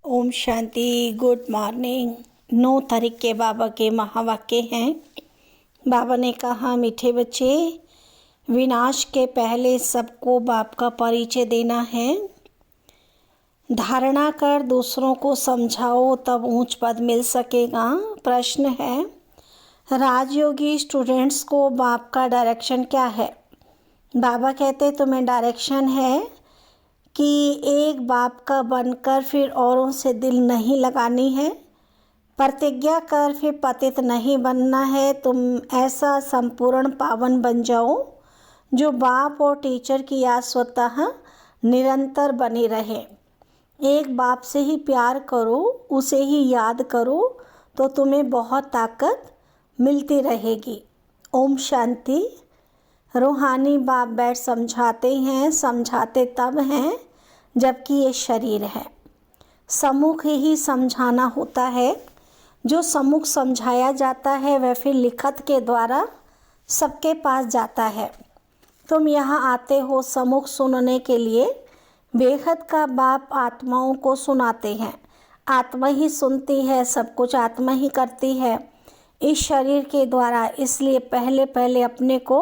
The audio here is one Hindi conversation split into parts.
ओम शांति। Good morning. 9 तारीख के बाबा के महावाक्य हैं। बाबा ने कहा, मीठे बच्चे, विनाश के पहले सबको बाप का परिचय देना है। धारणा कर दूसरों को समझाओ, तब ऊंच पद मिल सकेगा। प्रश्न है, राजयोगी स्टूडेंट्स को बाप का डायरेक्शन क्या है? बाबा कहते तुम्हें डायरेक्शन है कि एक बाप का बनकर फिर औरों से दिल नहीं लगानी है। प्रतिज्ञा कर फिर पतित नहीं बनना है। तुम ऐसा संपूर्ण पावन बन जाओ जो बाप और टीचर की याद स्वतः निरंतर बनी रहे। एक बाप से ही प्यार करो, उसे ही याद करो, तो तुम्हें बहुत ताकत मिलती रहेगी। ओम शांति। रूहानी बाप बैठ समझाते हैं। समझाते तब हैं जबकि ये शरीर है। सम्मुख ही समझाना होता है। जो सम्मुख समझाया जाता है वह फिर लिखत के द्वारा सबके पास जाता है। तुम यहाँ आते हो सम्मुख सुनने के लिए। बेहद का बाप आत्माओं को सुनाते हैं। आत्मा ही सुनती है, सब कुछ आत्मा ही करती है इस शरीर के द्वारा। इसलिए पहले पहले अपने को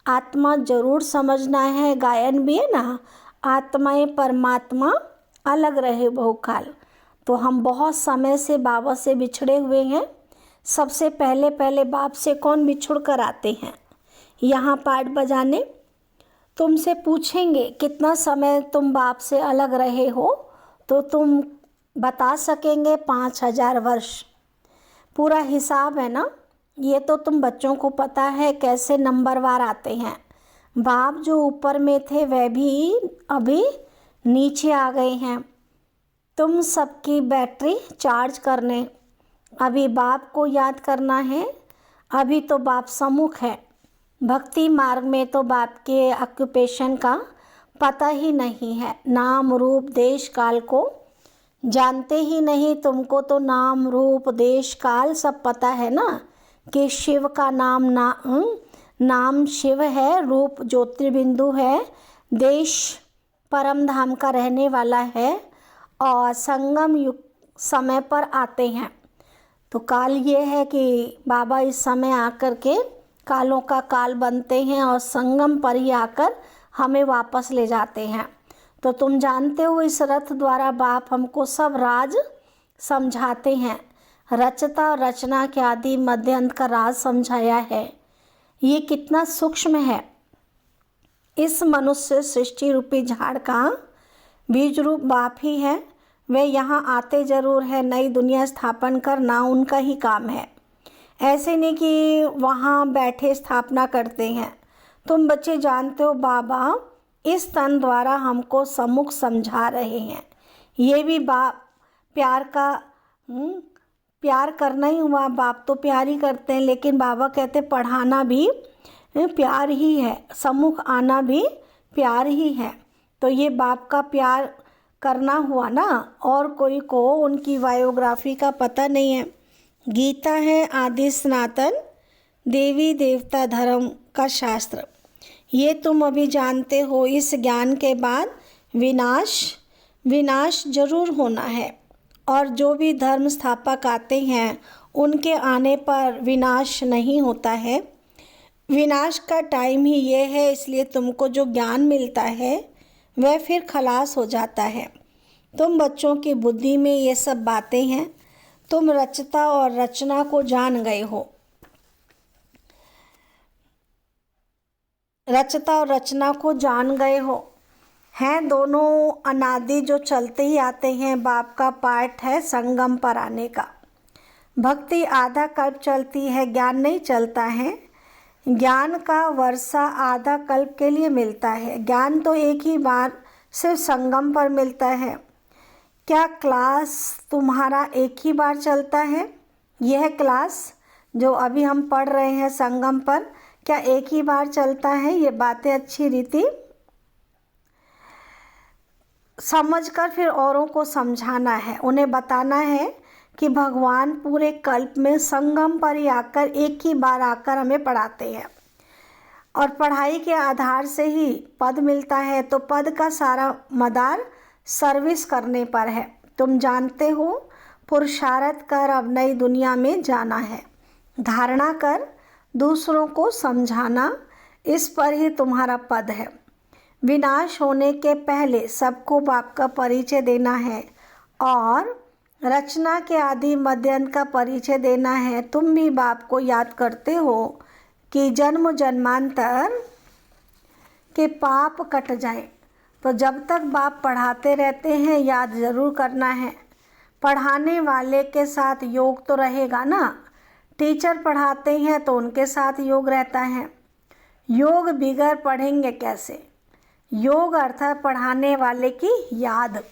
आत्मा जरूर समझना है। गायन भी है ना, आत्माएं परमात्मा अलग रहे बहुकाल। तो हम बहुत समय से बाबा से बिछड़े हुए हैं। सबसे पहले पहले बाप से कौन बिछुड़ कर आते हैं यहाँ पाठ बजाने। तुमसे पूछेंगे कितना समय तुम बाप से अलग रहे हो, तो तुम बता सकेंगे 5000 वर्ष। पूरा हिसाब है ना। ये तो तुम बच्चों को पता है कैसे नंबरवार आते हैं। बाप जो ऊपर में थे वह भी अभी नीचे आ गए हैं। तुम सबकी बैटरी चार्ज करने अभी बाप को याद करना है। अभी तो बाप सम्मुख है। भक्ति मार्ग में तो बाप के ऑक्यूपेशन का पता ही नहीं है। नाम रूप देश काल को जानते ही नहीं। तुमको तो नाम रूप देश काल सब पता है ना, कि शिव का नाम शिव है, रूप ज्योतिर्बिंदु है, देश परम धाम का रहने वाला है, और संगम युग समय पर आते हैं। तो काल ये है कि बाबा इस समय आकर के कालों का काल बनते हैं और संगम पर ही आकर हमें वापस ले जाते हैं। तो तुम जानते हो इस रथ द्वारा बाप हमको सब राज समझाते हैं। रचता और रचना के आदि मध्य अंत का राज समझाया है। ये कितना सूक्ष्म है। इस मनुष्य सृष्टि रूपी झाड़ का बीज रूप बाप ही है। वे यहाँ आते जरूर है, नई दुनिया स्थापन करना उनका ही काम है। ऐसे नहीं कि वहाँ बैठे स्थापना करते हैं। तुम बच्चे जानते हो बाबा इस तन द्वारा हमको सम्मुख समझा रहे हैं। ये भी बाप प्यार करना ही हुआ। बाप तो प्यार ही करते हैं, लेकिन बाबा कहते पढ़ाना भी प्यार ही है, सम्मुख आना भी प्यार ही है। तो ये बाप का प्यार करना हुआ ना। और कोई को उनकी बायोग्राफी का पता नहीं है। गीता है आदि सनातन देवी देवता धर्म का शास्त्र। ये तुम अभी जानते हो। इस ज्ञान के बाद विनाश जरूर होना है। और जो भी धर्म स्थापक आते हैं उनके आने पर विनाश नहीं होता है। विनाश का टाइम ही ये है। इसलिए तुमको जो ज्ञान मिलता है वह फिर खलास हो जाता है। तुम बच्चों की बुद्धि में ये सब बातें हैं। तुम रचता और रचना को जान गए हो। रचता और रचना को जान गए हो हैं दोनों अनादि जो चलते ही आते हैं। बाप का पाठ है संगम पर आने का। भक्ति आधा कल्प चलती है, ज्ञान नहीं चलता है। ज्ञान का वर्षा आधा कल्प के लिए मिलता है। ज्ञान तो एक ही बार सिर्फ संगम पर मिलता है। क्या क्लास तुम्हारा एक ही बार चलता है? यह क्लास जो अभी हम पढ़ रहे हैं संगम पर, क्या एक ही बार चलता है? ये बातें अच्छी रीति समझकर फिर औरों को समझाना है। उन्हें बताना है कि भगवान पूरे कल्प में संगम पर ही आकर एक ही बार आकर हमें पढ़ाते हैं। और पढ़ाई के आधार से ही पद मिलता है। तो पद का सारा मदार सर्विस करने पर है। तुम जानते हो, पुरुषार्थ कर अब नई दुनिया में जाना है। धारणा कर दूसरों को समझाना, इस पर ही तुम्हारा पद है। विनाश होने के पहले सबको बाप का परिचय देना है और रचना के आदि मध्य अंत का परिचय देना है। तुम भी बाप को याद करते हो कि जन्म जन्मांतर के पाप कट जाए। तो जब तक बाप पढ़ाते रहते हैं याद ज़रूर करना है। पढ़ाने वाले के साथ योग तो रहेगा ना। टीचर पढ़ाते हैं तो उनके साथ योग रहता है। योग बिगैर पढ़ेंगे कैसे? योग अर्थात पढ़ाने वाले की याद।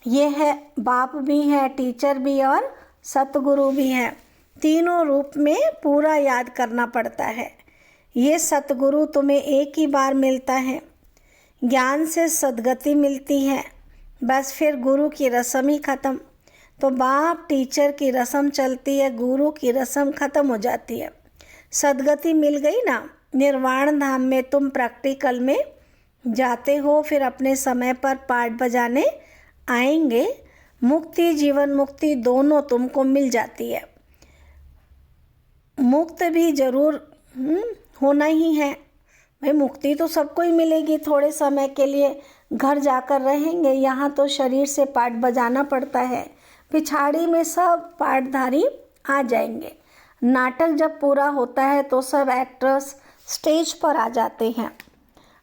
ये है, बाप भी है, टीचर भी और सतगुरु भी है। तीनों रूप में पूरा याद करना पड़ता है। ये सतगुरु तुम्हें एक ही बार मिलता है। ज्ञान से सद्गति मिलती है, बस फिर गुरु की रस्म ही ख़त्म। तो बाप टीचर की रस्म चलती है, गुरु की रस्म ख़त्म हो जाती है। सद्गति मिल गई ना। निर्वाण धाम में तुम प्रैक्टिकल में जाते हो, फिर अपने समय पर पाठ बजाने आएंगे। मुक्ति, जीवन मुक्ति दोनों तुमको मिल जाती है। मुक्त भी जरूर होना ही है भाई। मुक्ति तो सबको ही मिलेगी, थोड़े समय के लिए घर जाकर रहेंगे। यहाँ तो शरीर से पाठ बजाना पड़ता है, पिछाड़ी में सब पाठधारी आ जाएंगे। नाटक जब पूरा होता है तो सब एक्टर्स स्टेज पर आ जाते हैं।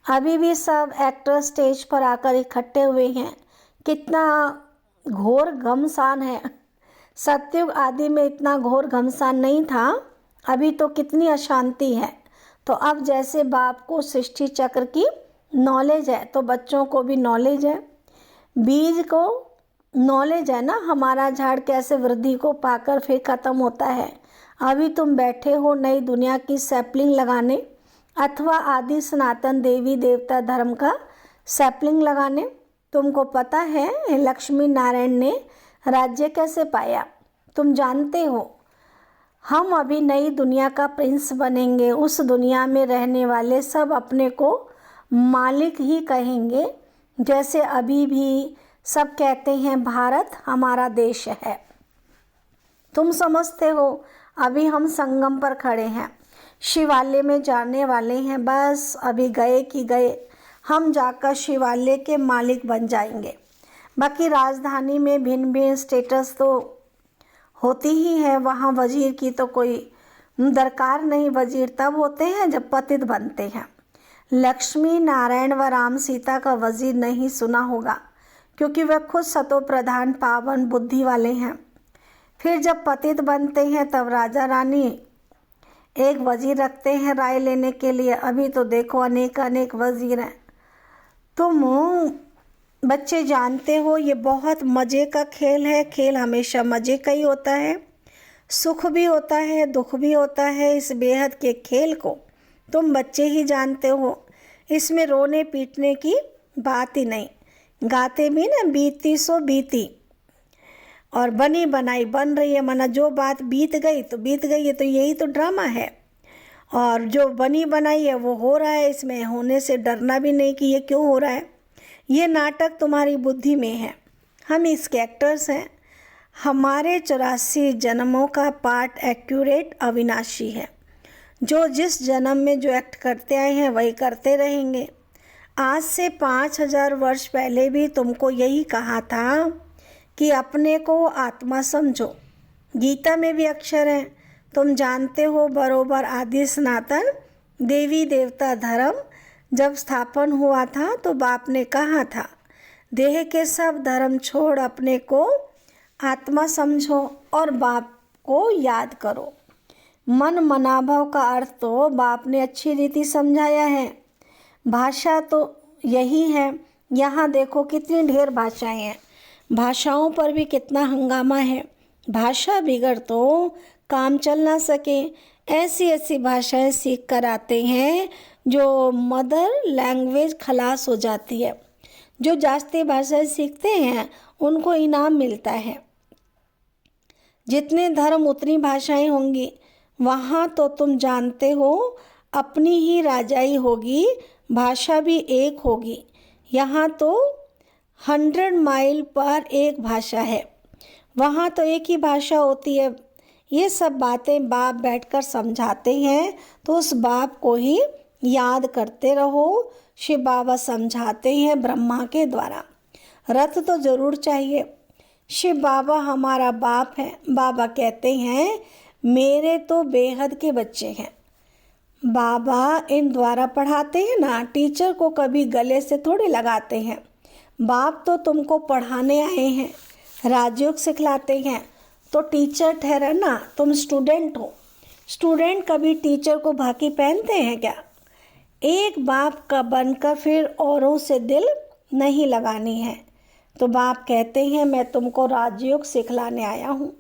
अभी भी सब एक्टर्स स्टेज पर आकर इकट्ठे हुए हैं। कितना घोर घमसान है। सतयुग आदि में इतना घोर घमसान नहीं था। अभी तो कितनी अशांति है। तो अब जैसे बाप को सृष्टि चक्र की नॉलेज है तो बच्चों को भी नॉलेज है। बीज को नॉलेज है ना, हमारा झाड़ कैसे वृद्धि को पाकर फिर ख़त्म होता है। अभी तुम बैठे हो नई दुनिया की सैपलिंग लगाने अथवा आदि सनातन देवी देवता धर्म का सैपलिंग लगाने। तुमको पता है लक्ष्मी नारायण ने राज्य कैसे पाया? तुम जानते हो। हम अभी नई दुनिया का प्रिंस बनेंगे। उस दुनिया में रहने वाले सब अपने को मालिक ही कहेंगे। जैसे अभी भी सब कहते हैं भारत हमारा देश है। तुम समझते हो अभी हम संगम पर खड़े हैं, शिवालय में जाने वाले हैं। बस अभी गए कि गए, हम जाकर शिवालय के मालिक बन जाएंगे। बाकी राजधानी में भिन्न भिन्न स्टेटस तो होती ही है। वहाँ वजीर की तो कोई दरकार नहीं। वजीर तब होते हैं जब पतित बनते हैं। लक्ष्मी नारायण व राम सीता का वजीर नहीं सुना होगा, क्योंकि वह खुद सतो प्रधान पावन बुद्धि वाले हैं। फिर जब पतित बनते हैं तब राजा रानी एक वजीर रखते हैं राय लेने के लिए। अभी तो देखो अनेक अनेक वजीर हैं। तुम बच्चे जानते हो ये बहुत मज़े का खेल है। खेल हमेशा मज़े का ही होता है। सुख भी होता है, दुख भी होता है। इस बेहद के खेल को तुम बच्चे ही जानते हो। इसमें रोने पीटने की बात ही नहीं। गाते भी ना, बीती सो बीती और बनी बनाई बन रही है। माना जो बात बीत गई तो बीत गई है। तो यही तो ड्रामा है। और जो बनी बनाई है वो हो रहा है। इसमें होने से डरना भी नहीं कि ये क्यों हो रहा है। ये नाटक तुम्हारी बुद्धि में है। हम इसके एक्टर्स हैं। हमारे 84 जन्मों का पाठ एक्यूरेट अविनाशी है। जो जिस जन्म में जो एक्ट करते आए हैं वही करते रहेंगे। आज से 5000 वर्ष पहले भी तुमको यही कहा था कि अपने को आत्मा समझो। गीता में भी अक्षर हैं। तुम जानते हो बरोबर आदि सनातन देवी देवता धर्म जब स्थापन हुआ था तो बाप ने कहा था, देह के सब धर्म छोड़ अपने को आत्मा समझो और बाप को याद करो। मन मनाभाव का अर्थ तो बाप ने अच्छी रीति समझाया है। भाषा तो यही है। यहाँ देखो कितनी ढेर भाषाएं हैं। भाषाओं पर भी कितना हंगामा है। भाषा बिगड़ तो काम चल ना सके। ऐसी ऐसी भाषाएं सीख कर आते हैं जो मदर लैंग्वेज खलास हो जाती है। जो जास्ती भाषाएं सीखते हैं उनको इनाम मिलता है। जितने धर्म उतनी भाषाएं होंगी। वहाँ तो तुम जानते हो अपनी ही राजाई होगी, भाषा भी एक होगी। यहाँ तो 100 माइल पर एक भाषा है, वहाँ तो एक ही भाषा होती है। ये सब बातें बाप बैठकर समझाते हैं, तो उस बाप को ही याद करते रहो। शिव बाबा समझाते हैं ब्रह्मा के द्वारा। रथ तो ज़रूर चाहिए। शिव बाबा हमारा बाप है। बाबा कहते हैं मेरे तो बेहद के बच्चे हैं। बाबा इन द्वारा पढ़ाते हैं ना, टीचर को कभी गले से थोड़ी लगाते हैं। बाप तो तुमको पढ़ाने आए हैं, राजयोग सिखलाते हैं, तो टीचर ठहरा ना, तुम स्टूडेंट हो। स्टूडेंट कभी टीचर को बाकी पहनते हैं क्या? एक बाप का बनकर फिर औरों से दिल नहीं लगानी है। तो बाप कहते हैं मैं तुमको राजयोग सिखलाने आया हूँ।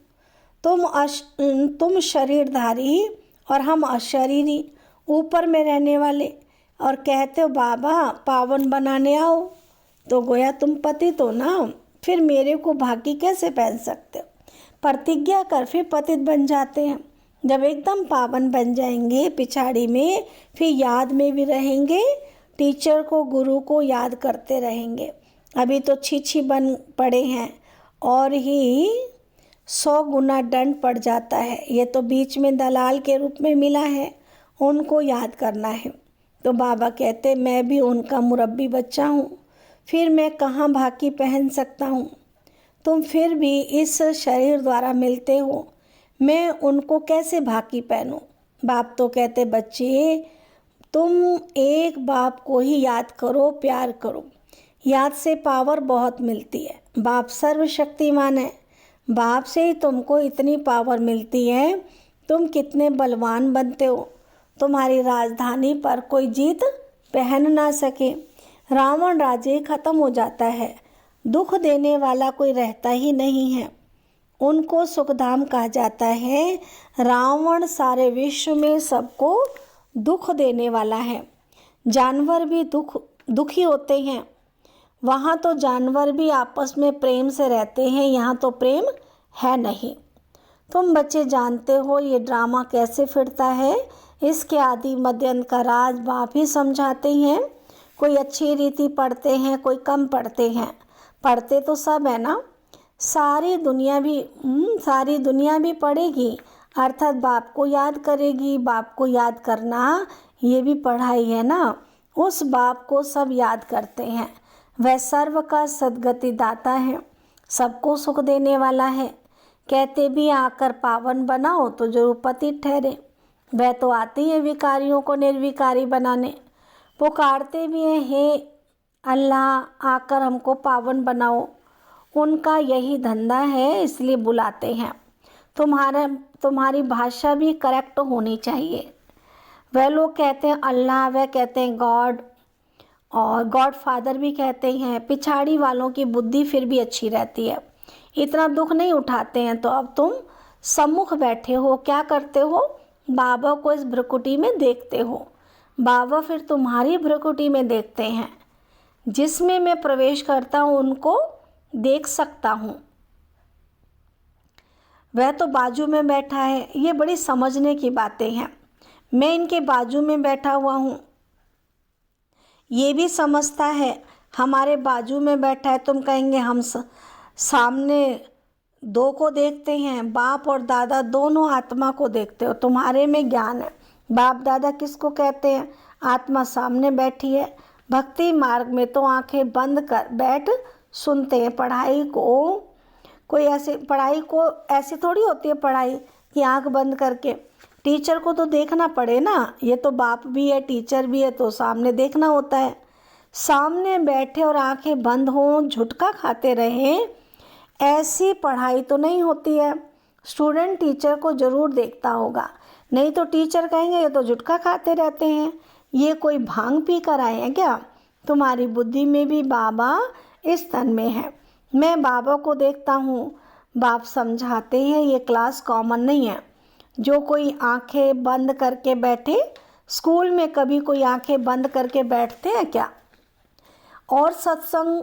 तुम शरीरधारी और हम अशरीरी, ऊपर में रहने वाले, और कहते हो बाबा पावन बनाने आओ। तो गोया तुम पतित हो ना, फिर मेरे को भागी कैसे पहन सकते हो? प्रतिज्ञा कर फिर पतित बन जाते हैं। जब एकदम पावन बन जाएंगे पिछाड़ी में, फिर याद में भी रहेंगे, टीचर को गुरु को याद करते रहेंगे। अभी तो छी बन पड़े हैं और ही 100 गुना दंड पड़ जाता है। ये तो बीच में दलाल के रूप में मिला है, उनको याद करना है। तो बाबा कहते मैं भी उनका मुरब्बी बच्चा हूँ, फिर मैं कहाँ भाकी पहन सकता हूँ? तुम फिर भी इस शरीर द्वारा मिलते हो, मैं उनको कैसे भाकी पहनूं? बाप तो कहते बच्चे तुम एक बाप को ही याद करो, प्यार करो। याद से पावर बहुत मिलती है। बाप सर्वशक्तिमान है। बाप से ही तुमको इतनी पावर मिलती है। तुम कितने बलवान बनते हो। तुम्हारी राजधानी पर कोई जीत पहन ना सके। रावण राज्य खत्म हो जाता है। दुख देने वाला कोई रहता ही नहीं है। उनको सुखधाम कहा जाता है। रावण सारे विश्व में सबको दुख देने वाला है। जानवर भी दुखी होते हैं। वहाँ तो जानवर भी आपस में प्रेम से रहते हैं, यहाँ तो प्रेम है नहीं। तुम बच्चे जानते हो ये ड्रामा कैसे फिरता है। इसके आदि मध्य अंत का राज बाप ही समझाते हैं। कोई अच्छी रीति पढ़ते हैं, कोई कम पढ़ते हैं। पढ़ते तो सब है ना। सारी दुनिया भी पढ़ेगी, अर्थात बाप को याद करेगी। बाप को याद करना ये भी पढ़ाई है ना। उस बाप को सब याद करते हैं। वह सर्व का सद्गति दाता है, सबको सुख देने वाला है। कहते भी आकर पावन बनाओ तो जरूर पतित ठहरे। वह तो आती है विकारियों को निर्विकारी बनाने। पुकारते भी हैं हे अल्लाह आकर हमको पावन बनाओ। उनका यही धंधा है, इसलिए बुलाते हैं। तुम्हारी भाषा भी करेक्ट होनी चाहिए। वह लोग कहते हैं अल्लाह, वह कहते हैं गॉड, और गॉड फादर भी कहते हैं। पिछाड़ी वालों की बुद्धि फिर भी अच्छी रहती है, इतना दुख नहीं उठाते हैं। तो अब तुम सम्मुख बैठे हो, क्या करते हो? बाबा को इस भ्रकुटी में देखते हो। बाबा फिर तुम्हारी भ्रकुटी में देखते हैं। जिसमें मैं प्रवेश करता हूँ उनको देख सकता हूँ। वह तो बाजू में बैठा है। ये बड़ी समझने की बातें हैं। मैं इनके बाजू में बैठा हुआ हूँ, ये भी समझता है हमारे बाजू में बैठा है। तुम कहेंगे हम सामने दो को देखते हैं, बाप और दादा दोनों आत्मा को देखते हो। तुम्हारे में ज्ञान है। बाप दादा किसको कहते हैं? आत्मा सामने बैठी है। भक्ति मार्ग में तो आंखें बंद कर बैठ सुनते हैं पढ़ाई को। ऐसी थोड़ी होती है पढ़ाई कि आंख बंद करके। टीचर को तो देखना पड़े ना। ये तो बाप भी है, टीचर भी है, तो सामने देखना होता है। सामने बैठे और आंखें बंद हों, झुटका खाते रहें, ऐसी पढ़ाई तो नहीं होती है। स्टूडेंट टीचर को ज़रूर देखता होगा, नहीं तो टीचर कहेंगे ये तो झुटका खाते रहते हैं, ये कोई भांग पी कर आए हैं क्या? तुम्हारी बुद्धि में भी बाबा इस तन में है। मैं बाबा को देखता हूँ। बाप समझाते हैं ये क्लास कॉमन नहीं है। जो कोई आंखें बंद करके बैठे, स्कूल में कभी कोई आंखें बंद करके बैठते हैं क्या? और सत्संग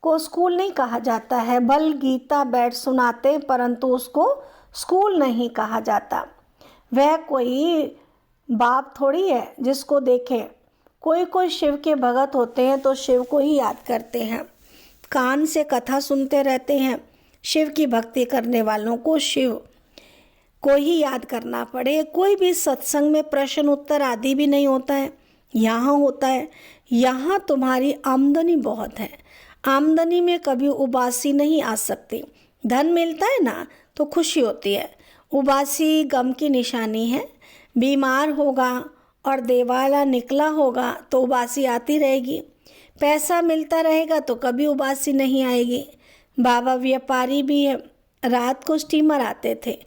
को स्कूल नहीं कहा जाता है। बल गीता बैठ सुनाते, परंतु उसको स्कूल नहीं कहा जाता। वह कोई बाप थोड़ी है जिसको देखें। कोई शिव के भगत होते हैं तो शिव को ही याद करते हैं। कान से कथा सुनते रहते हैं। शिव की भक्ति करने वालों को शिव को ही याद करना पड़े। कोई भी सत्संग में प्रश्न उत्तर आदि भी नहीं होता है, यहाँ होता है। यहाँ तुम्हारी आमदनी बहुत है, आमदनी में कभी उबासी नहीं आ सकती। धन मिलता है ना तो खुशी होती है, उबासी गम की निशानी है। बीमार होगा और देवाला निकला होगा तो उबासी आती रहेगी। पैसा मिलता रहेगा तो कभी उबासी नहीं आएगी। बाबा व्यापारी भी है। रात को स्टीमर आते थे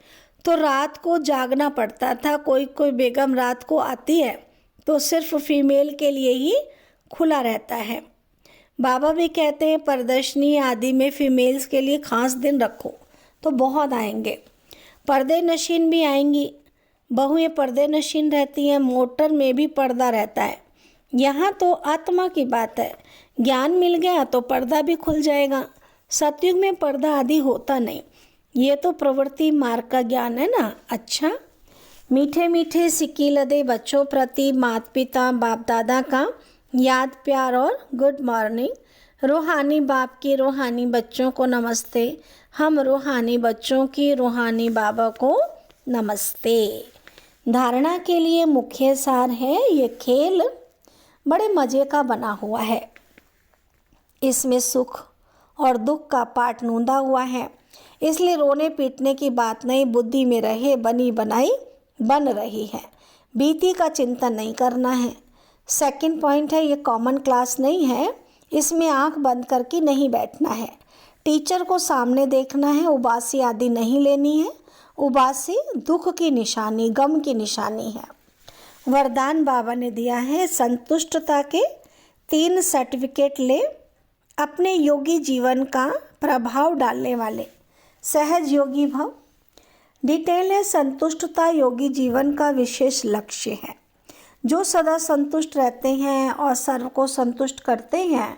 तो रात को जागना पड़ता था। कोई कोई बेगम रात को आती है तो सिर्फ फीमेल के लिए ही खुला रहता है। बाबा भी कहते हैं प्रदर्शनी आदि में फीमेल्स के लिए खास दिन रखो तो बहुत आएंगे। पर्दे नशीन भी आएंगी, बहुएं पर्दे नशीन रहती हैं। मोटर में भी पर्दा रहता है। यहाँ तो आत्मा की बात है, ज्ञान मिल गया तो पर्दा भी खुल जाएगा। सतयुग में पर्दा आदि होता नहीं, ये तो प्रवृत्ति मार्ग का ज्ञान है ना। अच्छा, मीठे मीठे सिक्की लदे बच्चों प्रति माता पिता बाप दादा का याद प्यार और गुड मॉर्निंग। रूहानी बाप की रूहानी बच्चों को नमस्ते। हम रूहानी बच्चों की रूहानी बाबा को नमस्ते। धारणा के लिए मुख्य सार है, ये खेल बड़े मज़े का बना हुआ है। इसमें सुख और दुख का पाठ नूंदा हुआ है, इसलिए रोने पीटने की बात नहीं। बुद्धि में रहे बनी बनाई बन रही है, बीती का चिंतन नहीं करना है। सेकंड पॉइंट है, ये कॉमन क्लास नहीं है, इसमें आंख बंद करके नहीं बैठना है। टीचर को सामने देखना है, उबासी आदि नहीं लेनी है। उबासी दुख की निशानी, गम की निशानी है। वरदान बाबा ने दिया है, संतुष्टता के 3 सर्टिफिकेट ले। अपने योगी जीवन का प्रभाव डालने वाले सहज योगी भव। डिटेल है, संतुष्टता योगी जीवन का विशेष लक्ष्य है। जो सदा संतुष्ट रहते हैं और सर्व को संतुष्ट करते हैं,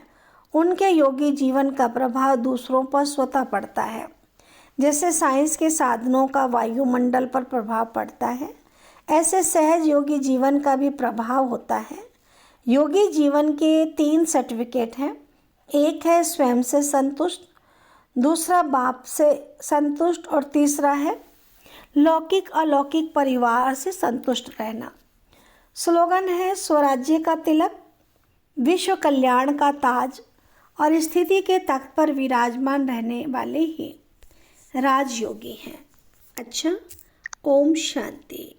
उनके योगी जीवन का प्रभाव दूसरों पर स्वतः पड़ता है। जैसे साइंस के साधनों का वायुमंडल पर प्रभाव पड़ता है, ऐसे सहज योगी जीवन का भी प्रभाव होता है। योगी जीवन के 3 सर्टिफिकेट हैं। एक है स्वयं से संतुष्ट, दूसरा बाप से संतुष्ट और तीसरा है लौकिक अलौकिक परिवार से संतुष्ट रहना। स्लोगन है, स्वराज्य का तिलक, विश्व कल्याण का ताज और स्थिति के तख्त पर विराजमान रहने वाले ही राजयोगी हैं। अच्छा, ओम शांति।